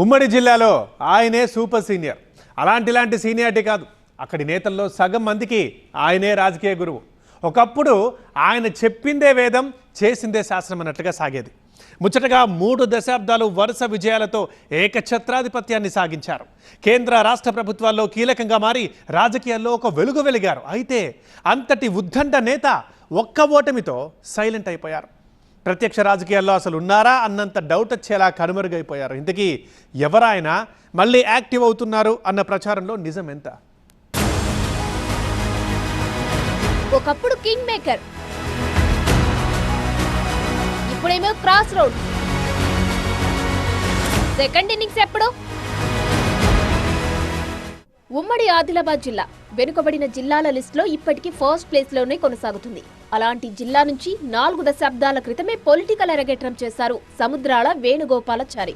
ఉమ్మడి జిల్లాలో ఆయనే సూపర్ సీనియర్. అలాంటి సీనియారిటీ కాదు, అక్కడి నేతల్లో సగం మందికి ఆయనే రాజకీయ గురువు. ఒకప్పుడు ఆయన చెప్పిందే వేదం, చేసిందే శాస్త్రం అన్నట్లుగా సాగేది. ముచ్చటగా 3 దశాబ్దాలు వరుస విజయాలతో ఏకఛత్రాధిపత్యాన్ని సాగించారు. కేంద్ర రాష్ట్ర ప్రభుత్వాల్లో కీలకంగా మారి రాజకీయాల్లో ఒక వెలుగు వెలిగారు. అయితే అంతటి ఉద్దండ నేత ఒక్క ఓటమితో సైలెంట్ అయిపోయారు. ప్రత్యక్ష రాజకీయాల్లో అసలు ఉన్నారా అన్నంత డౌట్ వచ్చేలా కనుమరుగైపోయారు. ఇంతకీ ఎవరైనా మళ్ళీ యాక్టివ్ అవుతున్నారు అన్న ప్రచారంలో నిజం ఎంత? ఒకప్పుడు కింగ్ మేకర్, ఇప్పుడేమో క్రాస్ రోడ్. సెకండ్ ఇన్నింగ్స్ ఎప్పుడు? ఉమ్మడి ఆదిలాబాద్ జిల్లా వెనుకబడిన జిల్లాల లిస్టులో ఇప్పటికీ ఫస్ట్ ప్లేస్ లోనే కొనసాగుతుంది. అలాంటి జిల్లా నుంచి 4 దశాబ్దాల క్రితమే పొలిటికల్ అరగేట్రం చేశారు సముద్రాల వేణుగోపాలాచారి.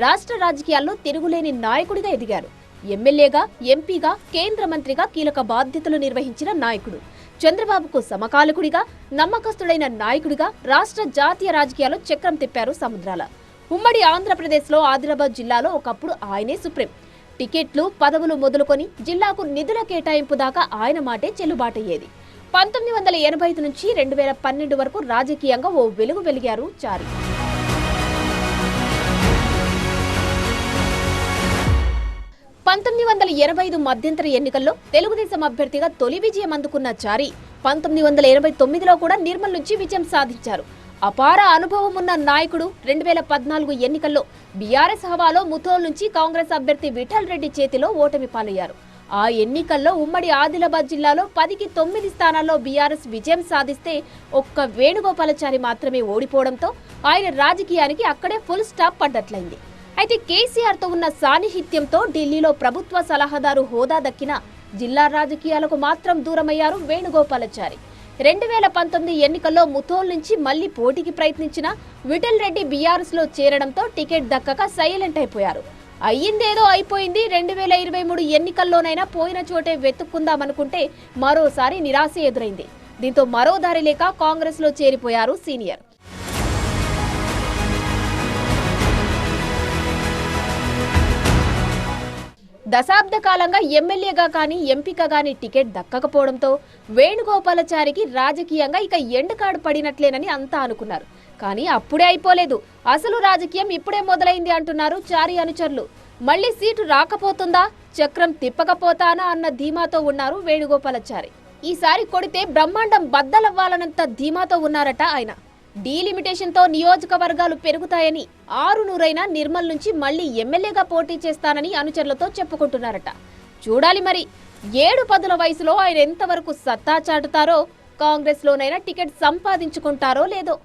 రాష్ట్ర రాజకీయాల్లో తిరుగులేని నాయకుడిగా ఎదిగారు. ఎమ్మెల్యేగా, ఎంపీగా, కేంద్ర మంత్రిగా కీలక బాధ్యతలు నిర్వహించిన నాయకుడు. చంద్రబాబుకు సమకాలికుడిగా, నమ్మకస్తుడైన నాయకుడిగా రాష్ట్ర జాతీయ రాజకీయాల్లో చక్రం తిప్పారు సముద్రాల. ఉమ్మడి ఆంధ్రప్రదేశ్లో ఆదిలాబాద్ జిల్లాలో ఒకప్పుడు ఆయనే సుప్రీం. టికెట్లు, పదవులు మొదలుకొని జిల్లాకు నిధుల కేటాయింపు దాకా ఆయన మాటే చెల్లుబాటయ్యేది. 1985 నుంచి 2012 వరకు రాజకీయంగా ఓ వెలుగు వెలిగారు చారి. మధ్యంతర ఎన్నికల్లో తెలుగుదేశం అభ్యర్థిగా తొలి విజయం అందుకున్న చారి 1989లో కూడా నిర్మల్ నుంచి విజయం సాధించారు. అపార అనుభవం ఉన్న నాయకుడు 2014 ఎన్నికల్లో బీఆర్ఎస్ హవాలో ముథోల్ నుంచి కాంగ్రెస్ అభ్యర్థి విఠల్ రెడ్డి చేతిలో ఓటమి పాలయ్యారు. ఆ ఎన్నికల్లో ఉమ్మడి ఆదిలాబాద్ జిల్లాలో 10కి 9 స్థానాల్లో బీఆర్ఎస్ విజయం సాధిస్తే ఒక్క వేణుగోపాలాచారి మాత్రమే ఓడిపోవడంతో ఆయన రాజకీయానికి అక్కడే ఫుల్ స్టాప్ పడ్డట్లయింది. అయితే కేసీఆర్ తో ఉన్న సాన్నిహిత్యంతో ఢిల్లీలో ప్రభుత్వ సలహాదారు హోదా దక్కిన జిల్లా రాజకీయాలకు మాత్రం దూరమయ్యారు వేణుగోపాలాచారి. 2019 ఎన్నికల్లో ముథోల్ నుంచి మళ్లీ పోటీకి ప్రయత్నించిన విఠల్ రెడ్డి బీఆర్ఎస్ లో చేరడంతో టికెట్ దక్కక సైలెంట్ అయిపోయారు. అయ్యిందేదో అయిపోయింది, 2023 ఎన్నికల్లోనైనా పోయిన చోటే వెతుక్కుందామనుకుంటే మరోసారి నిరాశ ఎదురైంది. దీంతో మరో దారి లేక కాంగ్రెస్ లో చేరిపోయారు సీనియర్. దశాబ్ద కాలంగా ఎమ్మెల్యేగా కానీ, ఎంపీగా కానీ టికెట్ దక్కకపోవడంతో వేణుగోపాలాచారికి రాజకీయంగా ఇక ఎండకాడు పడినట్లేనని అంతా అనుకున్నారు. కానీ అప్పుడే అయిపోలేదు, అసలు రాజకీయం ఇప్పుడే మొదలైంది అంటున్నారు చారి అనుచరులు. మళ్లీ సీటు రాకపోతుందా, చక్రం తిప్పకపోతానా అన్న ధీమాతో ఉన్నారు వేణుగోపాలాచారి. ఈసారి కొడితే బ్రహ్మాండం బద్దలవ్వాలన్నంత ధీమాతో ఉన్నారట ఆయన. డీలిమిటేషన్ తో నియోజకవర్గాలు పెరుగుతాయని 600 నిర్మల్ నుంచి మళ్లీ ఎమ్మెల్యేగా పోటీ చేస్తానని అనుచరులతో చెప్పుకుంటున్నారట. చూడాలి మరి 7-10 వయసులో ఆయన ఎంతవరకు సత్తా చాటుతారో, కాంగ్రెస్ లోనైనా టికెట్ సంపాదించుకుంటారో లేదో.